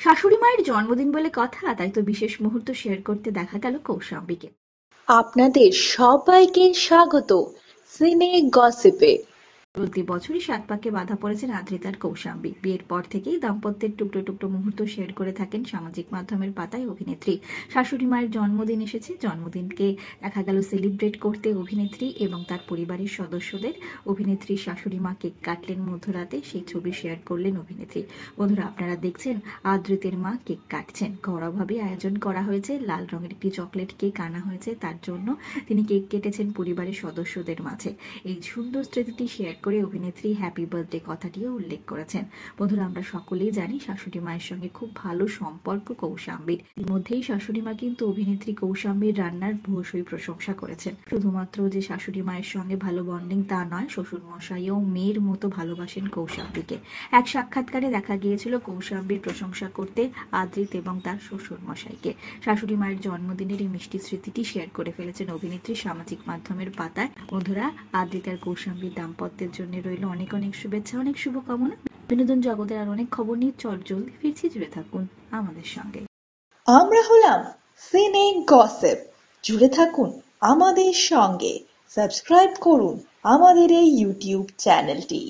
শাশুড়ি মায়ের জন্মদিন বলে কথা, তাই তো বিশেষ মুহূর্ত শেয়ার করতে দেখা গেল কৌশাম্বীকে। আপনাদের সবাইকে স্বাগত সিনে গসিপে। চলতি বছরই ৭ পাকে বাঁধা পড়েছেন আদ্রিতার কৌশাম্বী। বিয়ের পর থেকেই দাম্পত্যের টুকরো টুকরো মুহূর্ত শেয়ার করে থাকেন সামাজিক মাধ্যমের পাতায় অভিনেত্রী। শাশুড়ি মায়ের জন্মদিন এসেছে, জন্মদিনকে দেখা গেল সেলিব্রেট করতে অভিনেত্রী এবং তার পরিবারের সদস্যদের। অভিনেত্রীর শাশুড়ি মা কেক কাটলেন মধ্যরাতে, সেই ছবি শেয়ার করলেন অভিনেত্রী। বন্ধুরা, আপনারা দেখছেন আদ্রিতের মা কেক কাটছেন। ঘরোয়াভাবে আয়োজন করা হয়েছে, লাল রঙের একটি চকলেট কেক আনা হয়েছে তার জন্য। তিনি কেক কেটেছেন পরিবারের সদস্যদের মাঝে। এই সুন্দর স্মৃতিটি শেয়ার করে অভিনেত্রী হ্যাপি বার্থডে কথাটিও উল্লেখ করেছেন। বন্ধুরা, আমরা সকলেই জানি শাশুড়ি মায়ের সঙ্গে খুব ভালো সম্পর্ক কৌশাম্বীর। ইতিমধ্যেই শাশুড়ি মা কিন্তু অভিনেত্রী কৌশাম্বীর রান্নার ভূয়সী প্রশংসা করেছেন। শুধুমাত্র যে শাশুড়ি মায়ের সঙ্গে ভালো বন্ডিং তা নয়, শ্বশুর মশাইও মেয়ের মতো ভালোবাসেন কৌশাম্বীকে। এক সাক্ষাৎকারে দেখা গিয়েছিল কৌশাম্বীর প্রশংসা করতে আদ্রিত এবং তার শ্বশুর মশাইকে। শাশুড়ি মায়ের জন্মদিনের এই মিষ্টি স্মৃতিটি শেয়ার করে ফেলেছেন অভিনেত্রী সামাজিক মাধ্যমের পাতায়। বন্ধুরা, আদ্রিত আর কৌশাম্বীর দাম্পত্যের জন্য রইল অনেক অনেক শুভেচ্ছা, অনেক শুভকামনা। বিনোদন জগতের আর অনেক খবর নিয়ে জলদি ফিরছি, জুড়ে থাকুন আমাদের সঙ্গে। আমরা হলাম সিনে গসিপ, জুড়ে থাকুন আমাদের সঙ্গে। সাবস্ক্রাইব করুন আমাদের এই ইউটিউব চ্যানেলটি।